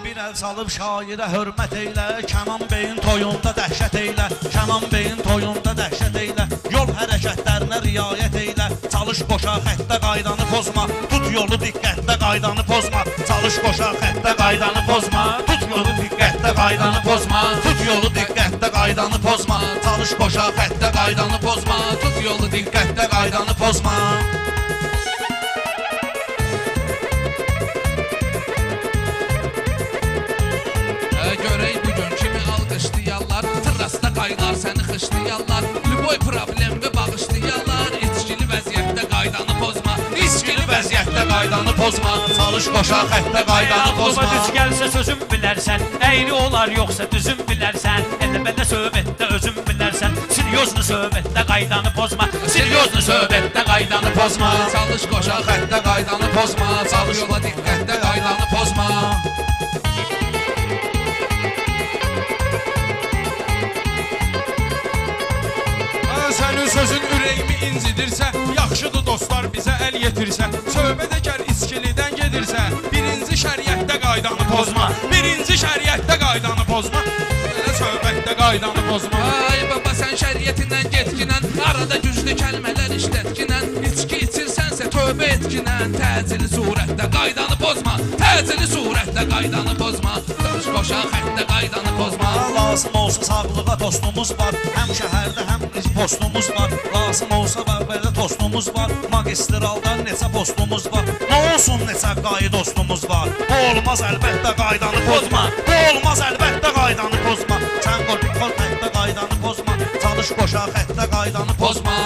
Bir el salıb şairə hörmət eylə, Kənan beyin toyunda dəhşət eylə, Kənan beyin toyunda dəhşət eylə, yol hərəkətlərinə riayət eylə, çalış qoşa xəttə qaydanı pozma, tut yolu diqqətdə qaydanı pozma, çalış qoşa xəttə qaydanı pozma, tut yolu diqqətdə qaydanı pozma, tut yolu diqqətdə qaydanı pozma, çalış qoşa xəttə qaydanı pozma, tut yolu diqqətdə qaydanı pozma. Görək bugün kimi alqışlayarlar, tırrasda qaynar səni xışlayarlar, Lüboy problemi bağışlayarlar, İçkili vəziyyətdə qaydanı pozma, İçkili vəziyyətdə qaydanı pozma, çalış qoşa xəttə qaydanı pozma. Düz gəlsə sözüm bilərsən, əyri olar yoxsa düzüm bilərsən, elə-belə söhbətdə özüm bilərsən, Siryozlu söhbətdə qaydanı pozma, Siryozlu söhbətdə qaydanı pozma, Çalış qoşa xəttə qaydanı pozma, çalış yola diqqətdə qaydanı pozma. Sənin sözün ürəyimi incidirsə, yaxşıdır dostlar bizə əl yetirsə, söhbət əgər İçkilidən gedirsə, birinci şəriətdə qaydanı pozma, birinci şəriətdə qaydanı pozma, elə söhbətdə qaydanı pozma. Ay baba sən şəriyyətindən getginən, arada güclü kəlmələr işlətginən, İçki içirsənsə tövbə etginən, təcili surətdə qaydanı pozma, təcili surətdə qaydanı pozma, Çalış qoşa xəttə qaydanı pozma. Lazım olsa sağlığa tostumuz var, həm şəhərdə həm postumuz var, lazım olsa belə tostumuz var, magistraldan neçə postumuz var, nə olsun neçə qayı dostumuz var, bu olmaz əlbəttə qaydanı pozma, bu olmaz əlbəttə qaydanı pozma, sən qol xəttə qaydanı pozma, çalış qoşa xəttə qaydanı pozma.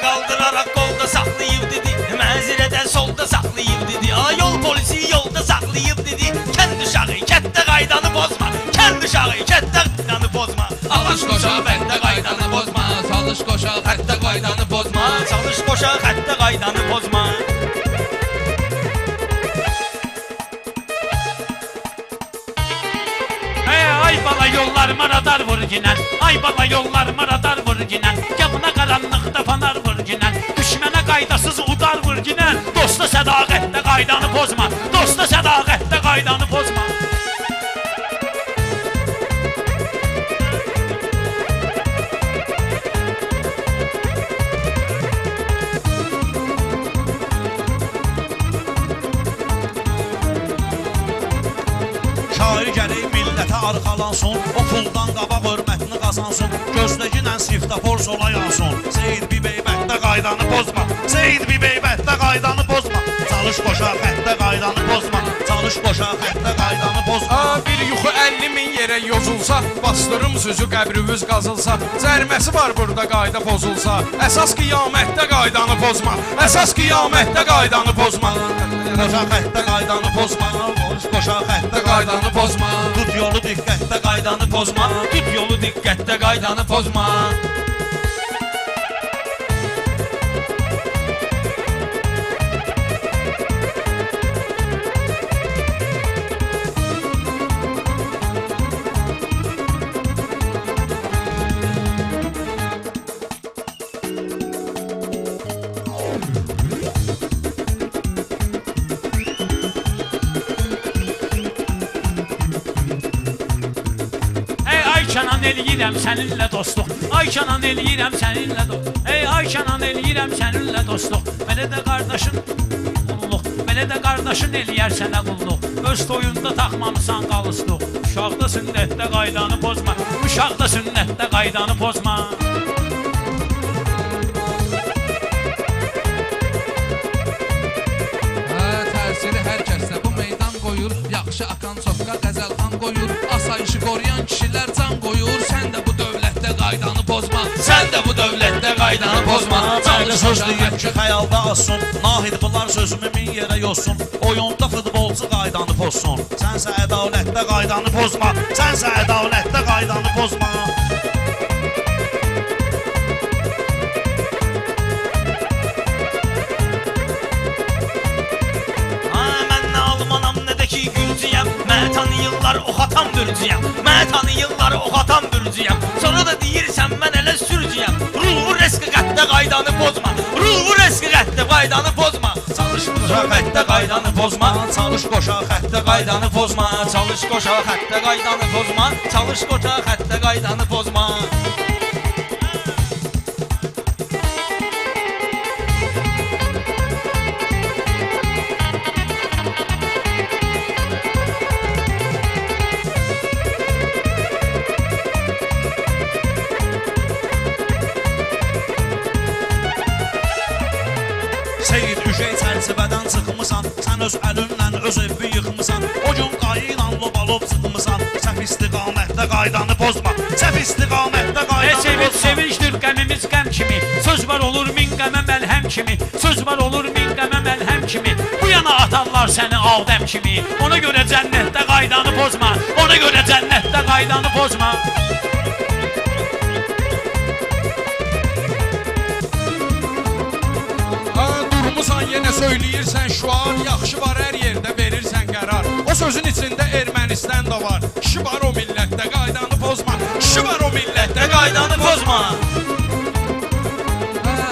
Qaldıraraq qolda saxlayıb dedi, mənzirədən solda saxlayıb dedi, yol polisi yolda saxlayıb dedi, kənd uşağı kətdə qaydanı pozma, kənd uşağı kətdə qaydanı pozma, Çalış qoşa xəttə qaydanı pozma, çalış qoşa xəttə qaydanı pozma, çalış qoşa xəttə qaydanı pozma. Ay bala yollarıma radar vur ginən, ay bala yollarıma radar vur ginən, Gəmuna qaranlıqda fanar vur ginən, Düşmənə qaydasız udar vur ginən, Dosta sədaqətdə qaydanı pozma, dosta sədaqətdə qaydanı pozma. Şair gərək millətə arxalansın, o puldan qabaq hörmətini qazansın, Gözləginən siftafor sola yansın, Seyid bir beybətdə qaydanı pozma, Seyid bir beybətdə qaydanı pozma, Çalış qoşa xəttə qaydanı pozma, çalış qoşa xəttə qaydanı pozma. Bir yuxu 50 min yerə yozulsa, bastırım sözü qəbrimiz qazılsa, Cərməsi var burada qayda pozulsa, Əsas qiyamətdə qaydanı pozma, əsas qiyamətdə qaydanı pozma. Qoşa xəttə qaydanı pozma, qoşa xəttə qaydanı pozma, tut yolu diqqətdə qaydanı pozma, Tut yolu diqqətdə qaydanı pozma. Ayşanan eləyirəm səninlə dostluq, Ayşanan eləyirəm səninlə dostluq, Ayşanan eləyirəm səninlə dostluq, Belə də qardaşın qulluq, belə də qardaşın eləyər sənə qulluq, Öz toyunda taxmamısan qalısluq, Uşaqda sünnətdə qaydanı pozma, Uşaqda sünnətdə qaydanı pozma. Təsiri hər kəsdə bu meydan qoyur, yaxşı akan çoxqa qəzəlxan qoyur, Asayışı qoruyan kişilər can qoyur, Sən də bu dövlətdə qaydanı pozma, Sən də bu dövlətdə qaydanı pozma. Çalış söz deyir ki xəyalda azsun, Nahid bunlar sözümü min yerə yozsun, Oyunda futbolcu qaydanı pozsun, Sənsə ədalətdə qaydanı pozma, Sənsə ədalətdə qaydanı pozma. Məni tanıyırlar oxatan bürcüyəm, Məni tanıyırlar oxatan bürcüyəm, Sonra da deyirsən mən elə sürcüyəm, Ruhu reski qəttə qaydanı pozma, Ruhu reski qəttə qaydanı pozma, Çalış qoşa xəttə qaydanı pozma, çalış qoşa xəttə xəttə qaydanı pozma. Çalış qoşa xəttə qaydanı pozma. Çalış qoşa xəttə qaydanı pozma. Seyid Üşey çərçivədən çıxmısan, sən öz əlinlə öz evi yıxmısan. O gün qayı ilə lobalop sıxmısan, səhv istiqamətdə qaydanı pozma. Səhv istiqamətdə qaydanı Sevinç pozma. sevincdir qəmimiz qəm kimi. Söz var olur min qəmə məlhəm kimi. Söz var olur min qəmə məlhəm kimi. Bu yana atarlar səni Adəm kimi. Ona görə cənnətdə qaydanı pozma. Ona görə cənnətdə qaydanı pozma. Durmusan yenə söyləyirsən şuar, yaxşı var hər yerdə verirsən qərar. O sözün içində Ermənistan da var. Kişi var o millətdə qaydanı pozma. Kişi var o millətdə qaydanı pozma.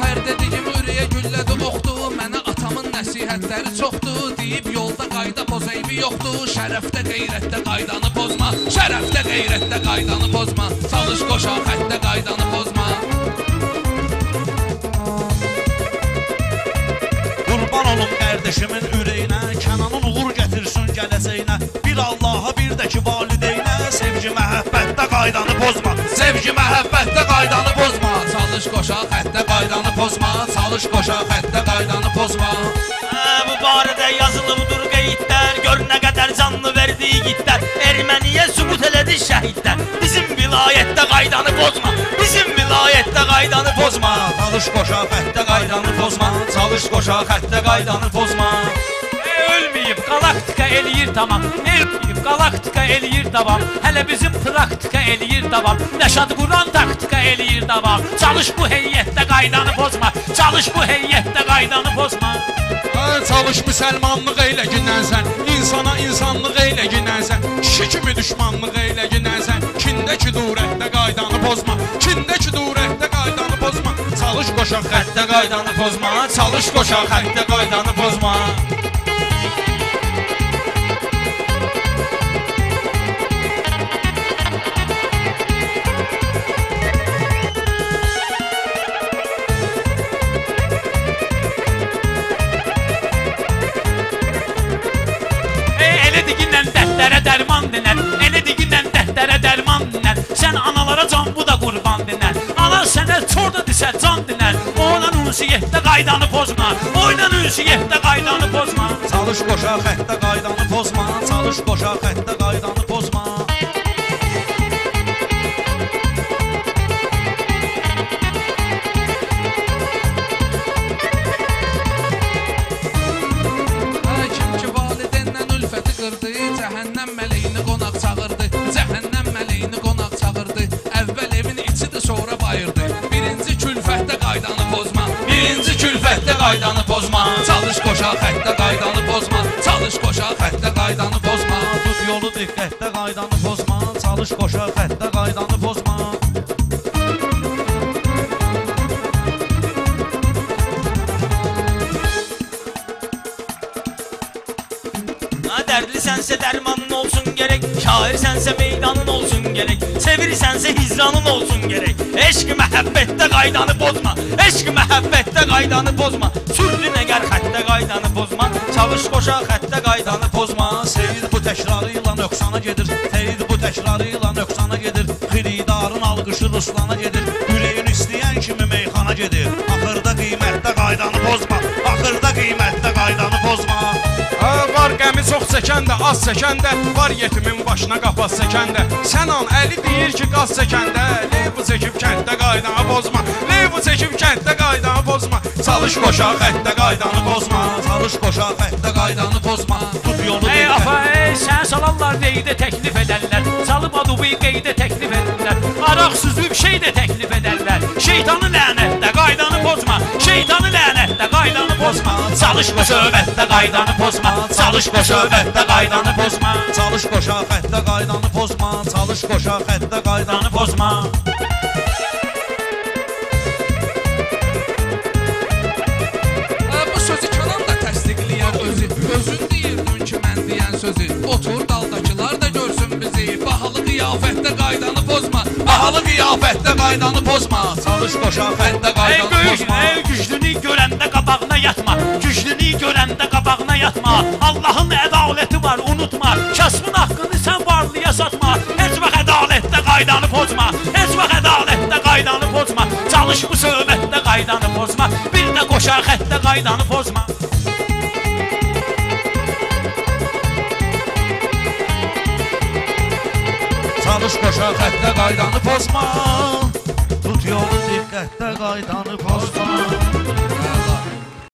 Hər dediyim ürəyə güllədi oxdu. Mənə atamın nəsihətləri çoxdur. Deyib yolda qayda poz eybi yoxdur. Şərəfdə qeyrətdə qaydanı pozma. Şərəfdə qeyrətdə qaydanı pozma. Çalış qoşa xəttə qaydanı pozma. Qurban olum qardaşımın ürəyinə, Kənanın uğur gətirsin gələcəyinə. Bir Allaha, bir də ki valideynə, sevgi məhəbbətdə qaydanı pozma. Sevgi məhəbbətdə qaydanı pozma. Çalış qoşa xəttə qaydanı pozma. Çalış qoşa xəttə qaydanı pozma. Bu barədə yazılıbdır qeydlər. Gör nə qədər canlı verdi yiğitlər. Erməniyə sübut elədi şəhidlər. Bizim vilayətdə qaydanı pozma. Bizim vilayətdə qaydanı pozma. Çalış qoşa xəttə qaydanı pozma. Çalış qoşa xəttə qaydanı pozma. Ölməyib galaktika eləyir tamam. Ölməyib galaktika eləyir davam. Hələ bizim praktika eləyir davam. Nəşad Quran taktika eləyir davam. Çalış bu heyətdə qaydanı pozma. Çalış bu heyətdə qaydanı pozma. Çalış müsəlmanlıq eylə günənsən. İnsana insanlıq eylə günənsən. Kişi kimi düşmanlıq eylə günənsən. Kindəki durətdə qaydanı pozma. Kindəki durətdə qaydanı pozma. Çalış qoşa xəttə qaydanı pozma. Çalış qoşa xəttə qaydanı pozma. Elə digindən dərdlərə dərman dinər. Elə digindən dərdlərə dərman dinər. Sən analara can bu da qurban dinər. Ana sənə çor da disə can dinər. Oynan ünsiyyətdə qaydanı pozma. Oynan ünsiyyətdə qaydanı pozma. Çalış qoşa xəttə qaydanı pozma. Çalış qoşa xəttə qaydanı pozma. Kim ki validendən ülfəti qırdı, cəhənnəm mələyini qonaq çağırdı. Cəhənnəm mələyini qonaq çağırdı. Əvvəl evin içidir, sonra bayırdı. Birinci külfətdə qaydanı pozma. Birinci külfətdə qaydanı pozma. Çalış qoşa xəttə qaydanı pozma. Çalış qoşa xəttə qaydanı pozma. Tut yolu diqqətdə qaydanı pozma. Çalış qoşa xəttə qaydanı pozma. Dərdlisənsə dərmanın olsun gərək. Şairsənsə meydanın olsun gərək. Sevirsənsə hicranın olsun gərək. Eşq məhəbbətdə qaydanı pozma. Eşq məhəbbətdə qaydanı pozma. Sürdün əgər xəttə qaydanı pozma. Çalış qoşa xəttə qaydanı pozma. Seyid bu təkrarıyla nöqsana gedir. Seyid bu təkrarıyla nöqsana gedir. Xiridarın alqışı Ruslana gedir. Ürəyin istəyən kimi meyxana gedir. Axırda qiymətdə qaydanı pozma. Axırda qiymətdə qaydanı pozma. Var qəmi çox çəkən də, az çəkən də. Var yetimin başına qapaz çəkən də. Sənan Əli deyir ki, qaz çəkən də. Leybu çəkib kənddə qaydanı pozma. Leybu çəkib kənddə qaydanı pozma. Çalış qoşa xəttə qaydanı pozma. Çalış qoşa xəttə qaydanı pozma. Tut yolu Ey diqqətdə. afa, sən salarlar qeydə təklif edərlər. Salıb adubu qeydə təklif edərlər. Araq süzüb şey də təklif edərlər. Şeytanı lənətdə qaydanı pozma. Şeytanı lənətdə qaydanı pozma. Çalış bu söhbətdə qaydanı pozma. Çalış bu söhbətdə qaydanı pozma. Çalış qoşa xəttə qaydanı pozma. Çalış qoşa xəttə qaydanı pozma. Bu sözü Kənan da təsdiqləyər özü. Özün deyirdin ki, mən deyən sözü. otur daldakılar da görsün bizi. Bahalı qiyafətdə qaydanı pozma. Bahalı qiyafətdə qaydanı pozma. Çalış qoşa xəttə Ey qaydanı böyük, pozma. ey güclünü görəndə qabağına yatma. Güclünü görəndə qabağına yatma. Allahın ədaləti var, unutma. Kəsbin haqqını sən varlıya satma. Heç vaxt ədalətdə qaydanı pozma. Heç vaxt ədalətdə qaydanı pozma. Çalış bu söhbətdə qaydanı pozma. Bir də qoşar xəttə qaydanı pozma. Çalış qoşa xəttə qaydanı pozma. Tut yolu diqqətdə qaydanı pozma. Allah.